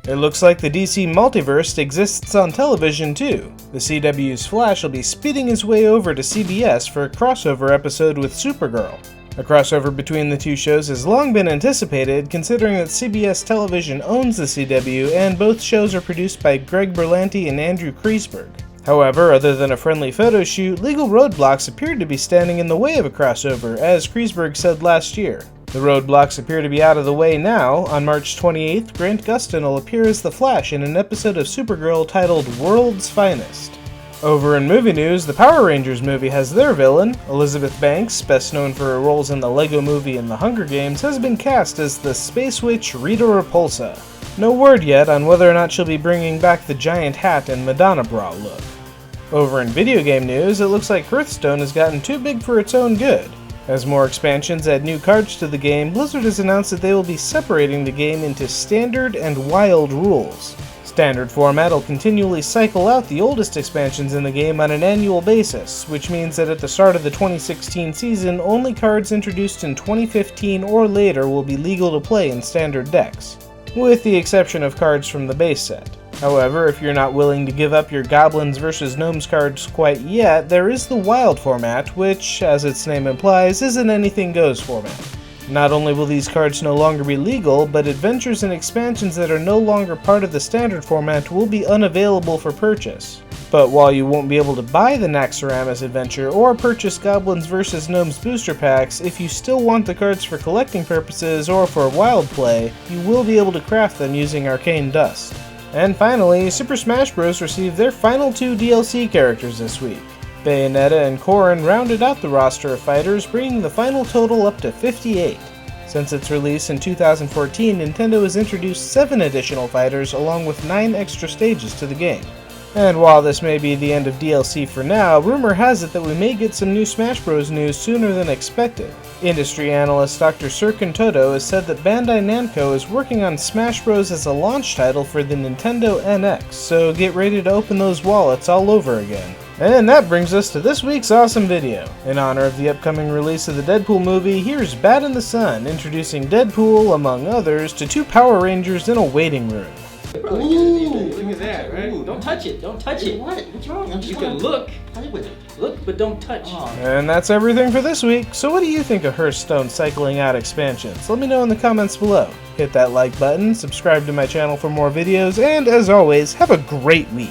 It looks like the DC multiverse exists on television too. The CW's Flash will be speeding his way over to CBS for a crossover episode with Supergirl. A crossover between the two shows has long been anticipated, considering that CBS Television owns the CW and both shows are produced by Greg Berlanti and Andrew Kreisberg. However, other than a friendly photo shoot, legal roadblocks appeared to be standing in the way of a crossover, as Kreisberg said last year. The roadblocks appear to be out of the way now. On March 28th, Grant Gustin will appear as the Flash in an episode of Supergirl titled World's Finest. Over in movie news, the Power Rangers movie has their villain. Elizabeth Banks, best known for her roles in the Lego Movie and The Hunger Games, has been cast as the space witch Rita Repulsa. No word yet on whether or not she'll be bringing back the giant hat and Madonna bra look. Over in video game news, it looks like Hearthstone has gotten too big for its own good. As more expansions add new cards to the game, Blizzard has announced that they will be separating the game into Standard and Wild rules. Standard format will continually cycle out the oldest expansions in the game on an annual basis, which means that at the start of the 2016 season, only cards introduced in 2015 or later will be legal to play in Standard decks, with the exception of cards from the base set. However, if you're not willing to give up your Goblins vs. Gnomes cards quite yet, there is the Wild format, which, as its name implies, is an anything goes format. Not only will these cards no longer be legal, but adventures and expansions that are no longer part of the Standard format will be unavailable for purchase. But while you won't be able to buy the Naxxramas adventure or purchase Goblins vs. Gnomes booster packs, if you still want the cards for collecting purposes or for wild play, you will be able to craft them using Arcane Dust. And finally, Super Smash Bros. Received their final 2 DLC characters this week. Bayonetta and Corrin rounded out the roster of fighters, bringing the final total up to 58. Since its release in 2014, Nintendo has introduced 7 additional fighters along with 9 extra stages to the game. And while this may be the end of DLC for now, rumor has it that we may get some new Smash Bros. News sooner than expected. Industry analyst Dr. Serkan Toto has said that Bandai Namco is working on Smash Bros. As a launch title for the Nintendo NX, so get ready to open those wallets all over again. And that brings us to this week's awesome video. In honor of the upcoming release of the Deadpool movie, here's Bat in the Sun introducing Deadpool, among others, to 2 Power Rangers in a waiting room. Ooh, look at that, right? Ooh. Don't touch it, don't touch it. What? What's wrong? You can look, play with it. Look, but don't touch. Oh. And that's everything for this week. So what do you think of Hearthstone cycling out expansions? Let me know in the comments below. Hit that like button, subscribe to my channel for more videos, and as always, have a great week.